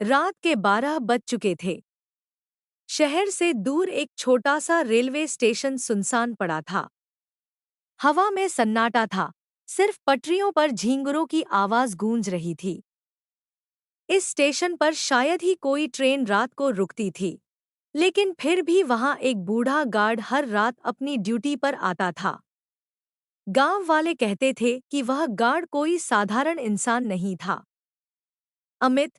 रात के 12 बज चुके थे। शहर से दूर एक छोटा सा रेलवे स्टेशन सुनसान पड़ा था। हवा में सन्नाटा था, सिर्फ पटरियों पर झींगुरों की आवाज गूंज रही थी। इस स्टेशन पर शायद ही कोई ट्रेन रात को रुकती थी, लेकिन फिर भी वहां एक बूढ़ा गार्ड हर रात अपनी ड्यूटी पर आता था। गांव वाले कहते थे कि वह गार्ड कोई साधारण इंसान नहीं था। अमित,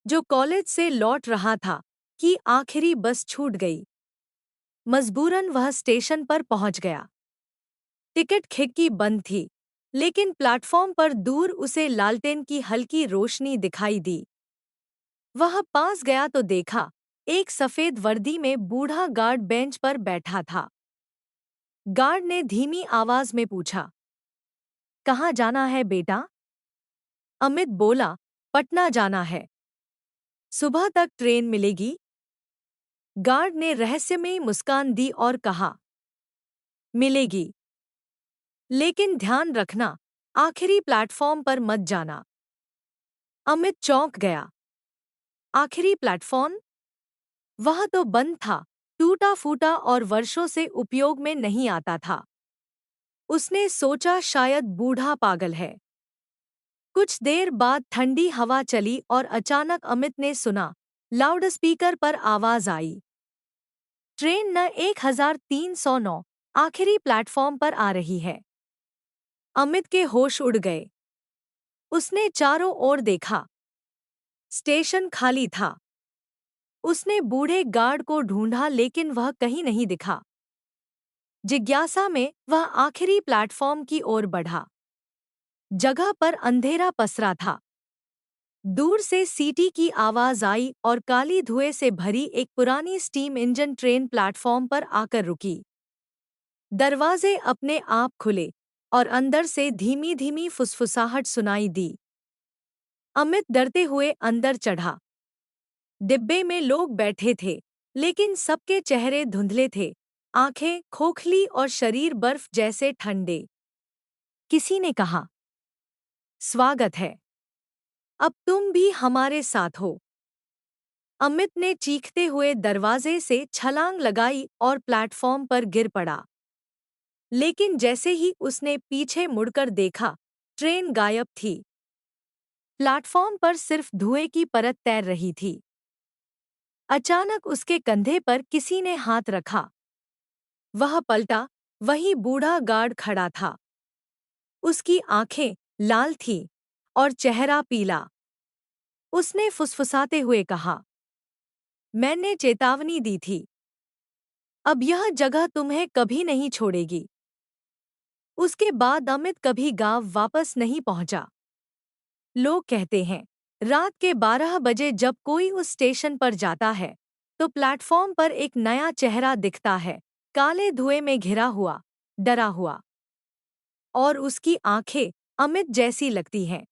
जो कॉलेज से लौट रहा था, कि आखिरी बस छूट गई। मजबूरन वह स्टेशन पर पहुंच गया। टिकट खिड़की बंद थी, लेकिन प्लेटफॉर्म पर दूर उसे लालटेन की हल्की रोशनी दिखाई दी। वह पास गया तो देखा, एक सफेद वर्दी में बूढ़ा गार्ड बेंच पर बैठा था। गार्ड ने धीमी आवाज में पूछा, कहाँ जाना है बेटा? अमित बोला, पटना जाना है। सुबह तक ट्रेन मिलेगी? गार्ड ने रहस्यमयी मुस्कान दी और कहा, मिलेगी, लेकिन ध्यान रखना, आखिरी प्लेटफॉर्म पर मत जाना। अमित चौंक गया। आखिरी प्लेटफॉर्म? वह तो बंद था, टूटा फूटा और वर्षों से उपयोग में नहीं आता था। उसने सोचा शायद बूढ़ा पागल है। कुछ देर बाद ठंडी हवा चली और अचानक अमित ने सुना, लाउडस्पीकर पर आवाज आई, ट्रेन न 1309 आखिरी प्लेटफॉर्म पर आ रही है। अमित के होश उड़ गए। उसने चारों ओर देखा। स्टेशन खाली था। उसने बूढ़े गार्ड को ढूंढा लेकिन वह कहीं नहीं दिखा। जिज्ञासा में वह आखिरी प्लेटफॉर्म की ओर बढ़ा। जगह पर अंधेरा पसरा था। दूर से सीटी की आवाज आई और काली धुएं से भरी एक पुरानी स्टीम इंजन ट्रेन प्लेटफॉर्म पर आकर रुकी। दरवाजे अपने आप खुले और अंदर से धीमी धीमी फुसफुसाहट सुनाई दी। अमित डरते हुए अंदर चढ़ा। डिब्बे में लोग बैठे थे, लेकिन सबके चेहरे धुंधले थे, आंखें खोखली और शरीर बर्फ जैसे ठंडे। किसी ने कहा, स्वागत है, अब तुम भी हमारे साथ हो। अमित ने चीखते हुए दरवाजे से छलांग लगाई और प्लेटफॉर्म पर गिर पड़ा। लेकिन जैसे ही उसने पीछे मुड़कर देखा, ट्रेन गायब थी। प्लेटफॉर्म पर सिर्फ धुएं की परत तैर रही थी। अचानक उसके कंधे पर किसी ने हाथ रखा। वह पलटा, वही बूढ़ा गार्ड खड़ा था। उसकी आंखें लाल थीं और चेहरा पीला। उसने फुसफुसाते हुए कहा, मैंने चेतावनी दी थी। अब यह जगह तुम्हें कभी नहीं छोड़ेगी। उसके बाद अमित कभी गांव वापस नहीं पहुंचा। लोग कहते हैं, रात के 12 बजे जब कोई उस स्टेशन पर जाता है, तो प्लेटफॉर्म पर एक नया चेहरा दिखता है, काले धुएं में घिरा हुआ, डरा हुआ। और उसकी आंखें अमित जैसी लगती हैं।